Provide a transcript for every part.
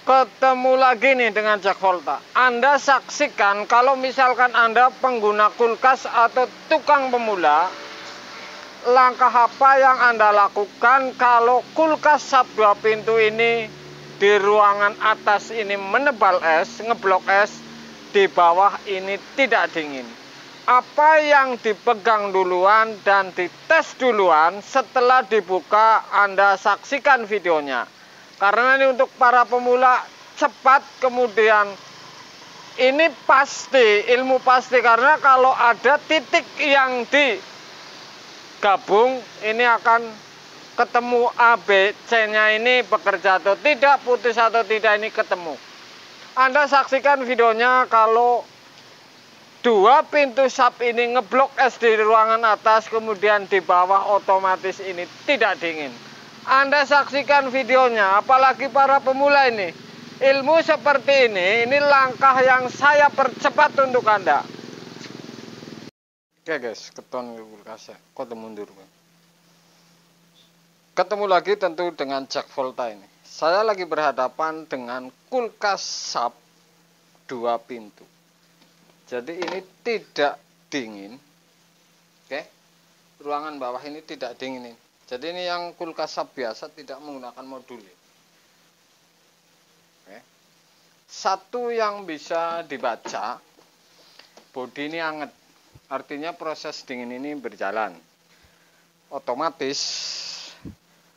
Ketemu lagi nih dengan Jack Volta. Anda saksikan kalau misalkan Anda pengguna kulkas atau tukang pemula, langkah apa yang Anda lakukan kalau kulkas sub 2 pintu ini di ruangan atas ini menebal es, ngeblok es, di bawah ini tidak dingin. Apa yang dipegang duluan dan dites duluan, setelah dibuka Anda saksikan videonya. Karena ini untuk para pemula cepat, kemudian ini pasti, ilmu pasti, karena kalau ada titik yang digabung ini akan ketemu A, B, C-nya ini bekerja atau tidak, putus atau tidak, ini ketemu. Anda saksikan videonya kalau 2 pintu sub ini ngeblok es di ruangan atas, kemudian di bawah otomatis ini tidak dingin. Anda saksikan videonya, apalagi para pemula ini. Ilmu seperti ini langkah yang saya percepat untuk Anda. Oke guys, keton kulkasnya, kode mundur. Ketemu lagi tentu dengan Jack Volta ini. Saya lagi berhadapan dengan kulkas sub 2 pintu. Jadi ini tidak dingin. Oke. Ruangan bawah ini tidak dingin ini. Jadi ini yang kulkas sub biasa, tidak menggunakan modul. Oke. Satu yang bisa dibaca, bodi ini anget. Artinya proses dingin ini berjalan. Otomatis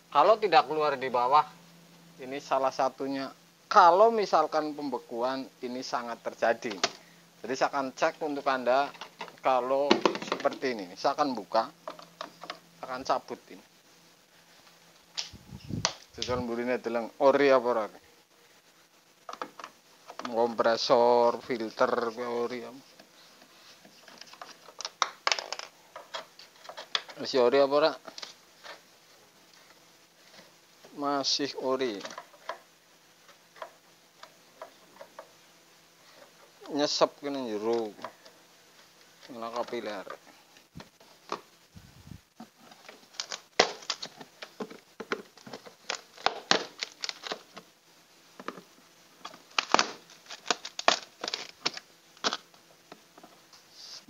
kalau tidak keluar di bawah, ini salah satunya. Kalau misalkan pembekuan ini sangat terjadi. Jadi saya akan cek untuk Anda kalau seperti ini. Saya akan buka, akan cabut ini. Sekarang burine deleng ori apa ora? Kompresor, filter ori apa? Masih ori apa ora? Masih ori. Nyesep kena jero. Kena kapiler.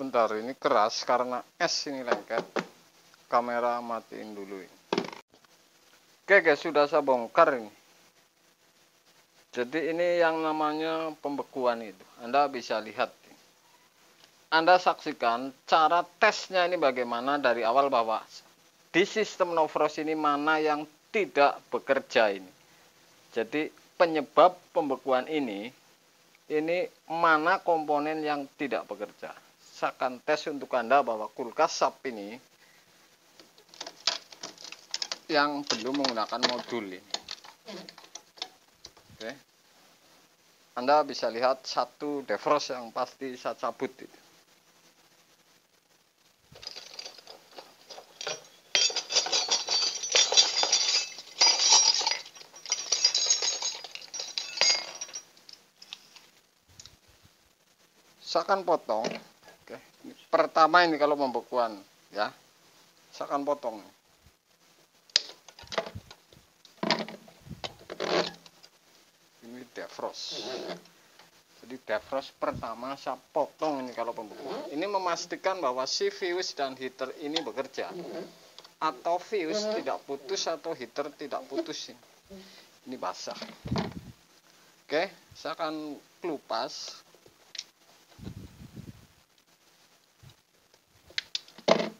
Bentar, ini keras karena es ini lengket. Kamera matiin dulu ini. Oke guys, sudah saya bongkar ini. Jadi ini yang namanya pembekuan itu. Anda bisa lihat. Anda saksikan cara tesnya ini bagaimana dari awal, bahwa di sistem Novros ini mana yang tidak bekerja ini. Jadi penyebab pembekuan ini mana komponen yang tidak bekerja. Saya akan tes untuk Anda bahwa kulkas sub ini yang belum menggunakan modul ini. Oke. Anda bisa lihat satu defrost yang pasti saya cabut itu. Saya akan potong. Oke. Pertama ini kalau pembekuan ya, saya akan potong. Ini defrost. Jadi defrost pertama saya potong ini kalau pembekuan. Ini memastikan bahwa si fuse dan heater ini bekerja, atau fuse tidak putus atau heater tidak putus ini. Ini basah. Oke, saya akan kelupas.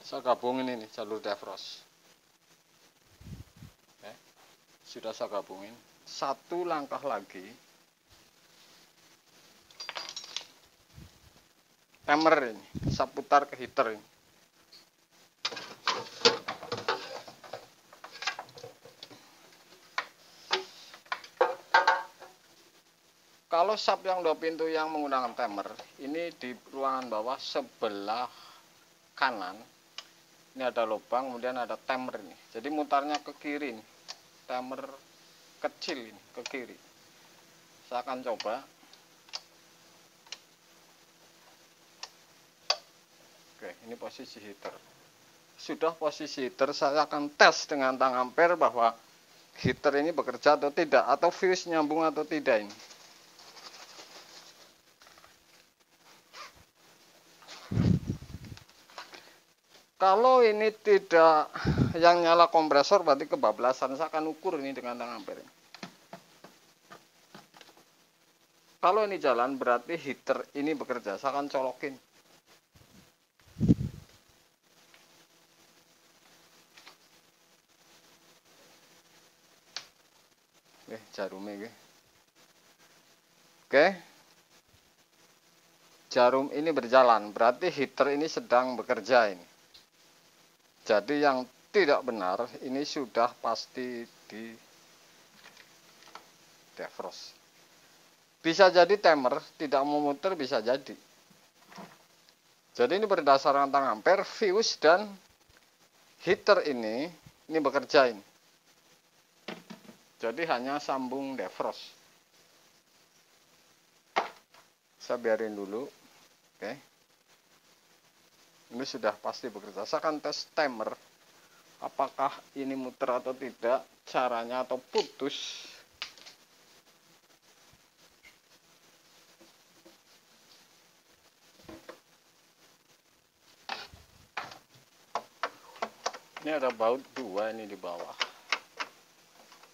Saya gabungin ini jalur defrost. Oke, sudah saya gabungin. Satu langkah lagi, timer ini saya putar ke heater ini. Kalau sub yang 2 pintu yang menggunakan timer, ini di ruangan bawah sebelah kanan ini ada lubang, kemudian ada timer ini. Jadi mutarnya ke kiri ini. Timer kecil ini ke kiri. Saya akan coba. Oke, ini posisi heater. Sudah posisi heater, saya akan tes dengan tang ampere bahwa heater ini bekerja atau tidak, atau fuse nyambung atau tidak ini. Kalau ini tidak yang nyala kompresor berarti kebablasan. Saya akan ukur ini dengan tang ampere. Kalau ini jalan berarti heater ini bekerja. Saya akan colokin. Jarumnya. Oke. Jarum ini berjalan, berarti heater ini sedang bekerja ini. Jadi yang tidak benar ini sudah pasti di defrost. Bisa jadi timer tidak mau muter, bisa jadi. Jadi ini berdasarkan tang ampere, fuse dan heater ini bekerja ini. Jadi hanya sambung defrost. Saya biarin dulu. Oke. Ini sudah pasti bekerja. Saya akan tes timer. Apakah ini muter atau tidak, caranya atau putus. Ini ada baut 2 ini di bawah.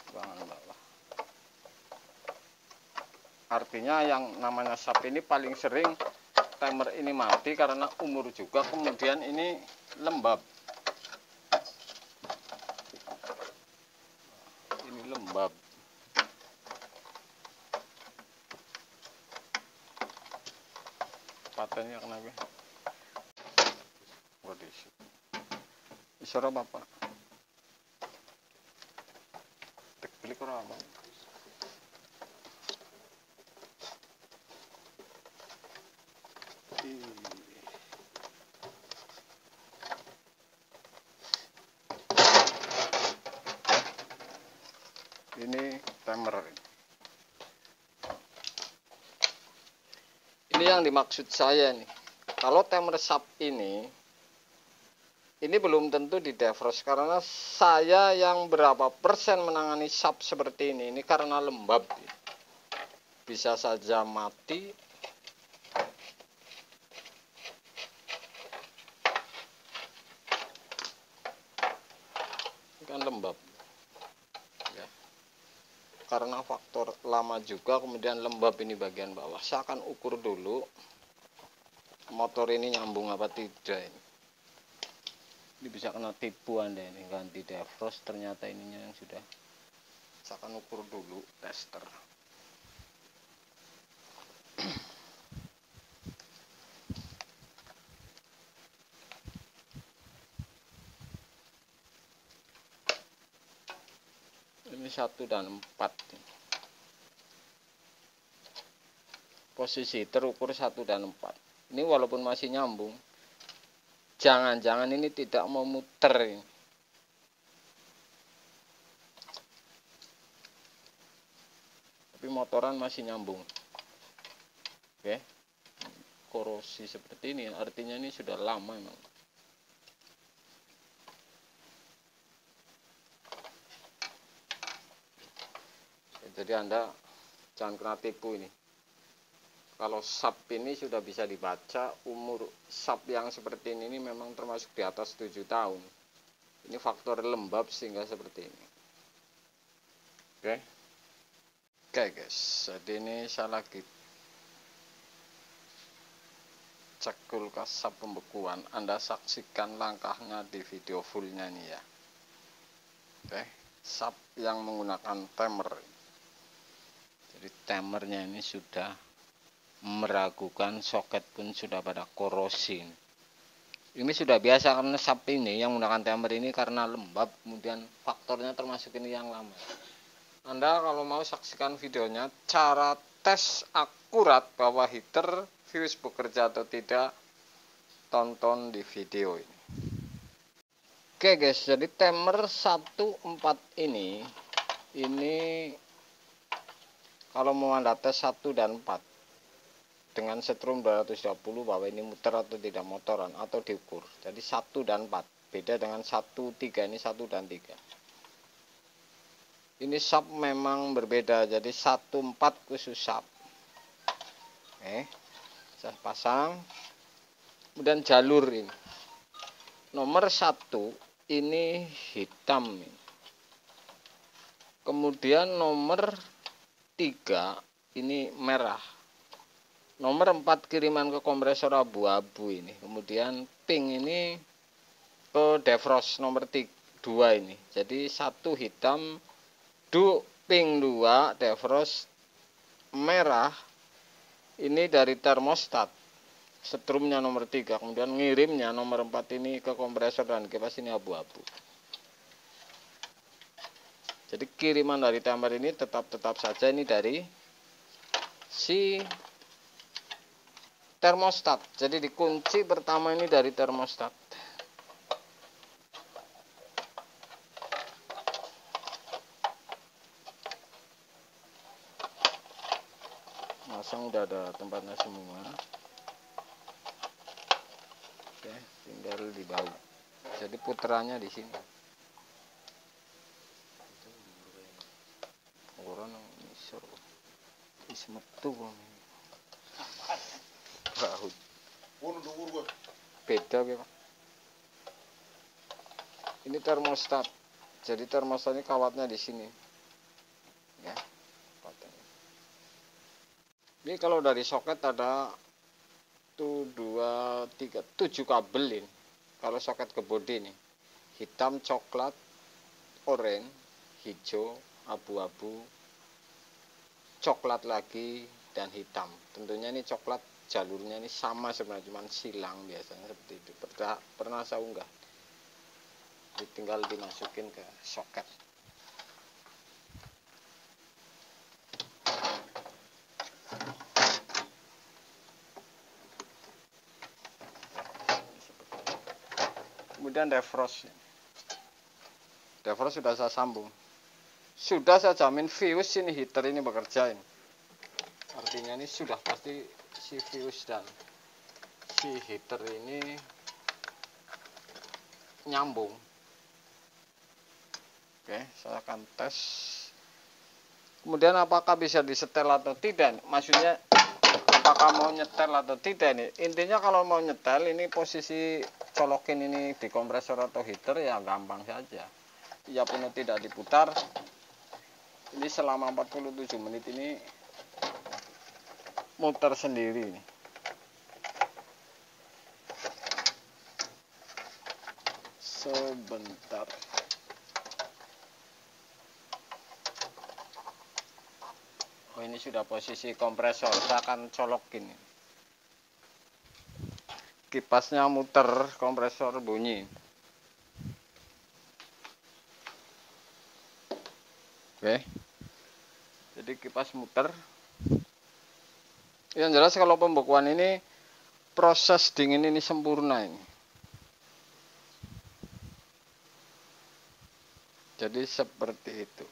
Ruangan bawah. Artinya yang namanya sap ini paling sering timer ini mati karena umur juga, kemudian ini lembab. Ini lembab. Patennya kenapa? Waduh. Isora Bapak. Teklik ora apa? Ini timer. Ini yang dimaksud saya nih. Kalau timer sap ini belum tentu di defrost karena saya yang berapa persen menangani sap seperti ini karena lembab. Bisa saja mati. Kan lembab. Karena faktor lama juga, kemudian lembab ini bagian bawah. Saya akan ukur dulu motor ini nyambung apa tidak ini. Ini bisa kena tipu Anda ini, ganti defrost ternyata ininya yang sudah. Saya akan ukur dulu tester. Ini 1 dan 4. Posisi terukur 1 dan 4. Ini walaupun masih nyambung, jangan-jangan ini tidak mau muter ini. Tapi motoran masih nyambung. Oke. Korosi seperti ini artinya ini sudah lama memang. Jadi Anda jangan kena tipu ini. Kalau sap ini sudah bisa dibaca, umur sap yang seperti ini memang termasuk di atas 7 tahun. Ini faktor lembab sehingga seperti ini. Oke guys, jadi ini saya lagi cek kulkas sap pembekuan. Anda saksikan langkahnya di video fullnya nih ya. Oke, sap yang menggunakan timer. Jadi timernya ini sudah meragukan, soket pun sudah pada korosi. Ini sudah biasa karena sap ini yang menggunakan timer ini karena lembab, kemudian faktornya termasuk ini yang lama. Anda kalau mau saksikan videonya cara tes akurat bahwa heater fuse bekerja atau tidak, tonton di video ini. Oke guys, jadi timer 14 ini kalau mau Anda tes 1 dan 4 dengan setrum 220 bahwa ini muter atau tidak motoran atau diukur. Jadi 1 dan 4 beda dengan 1, 3 ini 1 dan 3. Ini sub memang berbeda, jadi 14 khusus sub. Oke, saya pasang. Kemudian jalur ini. Nomor 1 ini hitam. Kemudian nomor 3 ini merah. Nomor 4 kiriman ke kompresor abu-abu ini. Kemudian pink ini ke defrost nomor 2 ini. Jadi 1 hitam, pink 2, defrost merah ini dari termostat. Setrumnya nomor 3, kemudian ngirimnya nomor 4 ini ke kompresor dan kipas ini abu-abu. Jadi kiriman dari timer ini tetap saja ini dari si termostat. Jadi dikunci pertama ini dari termostat. Masang udah ada tempatnya semua. Oke, tinggal dibawa. Jadi puterannya di sini. Orang misor. Wis metu kok. Rahut. Beda ya, Pak. Ini termostat. Jadi termostat ini kawatnya di sini. Ya. Ini kalau dari soket ada 1, 2, 3, 7 kabel ini. Kalau soket ke bodi ini hitam, coklat, oranye, hijau, abu-abu, coklat lagi, dan hitam. Tentunya ini coklat jalurnya ini sama sebenarnya, cuman silang biasanya seperti itu. Pernah saya unggah. Tinggal dimasukin ke soket. Kemudian defrost sudah saya sambung, sudah saya jamin fuse ini heater ini bekerja ini. Artinya ini sudah pasti si fuse dan si heater ini nyambung. Oke, saya akan tes. Kemudian apakah bisa disetel atau tidak? Maksudnya apakah mau nyetel atau tidak nih? Intinya kalau mau nyetel ini posisi colokin ini di kompresor atau heater ya gampang saja. Ya penuh tidak diputar. Ini selama 47 menit ini muter sendiri nih. Sebentar. Oh, ini sudah posisi kompresor, saya akan colokin. Kipasnya muter, kompresor bunyi. Oke. Jadi kipas muter. Yang jelas kalau pembekuan ini proses dingin ini sempurna ini. Jadi seperti itu.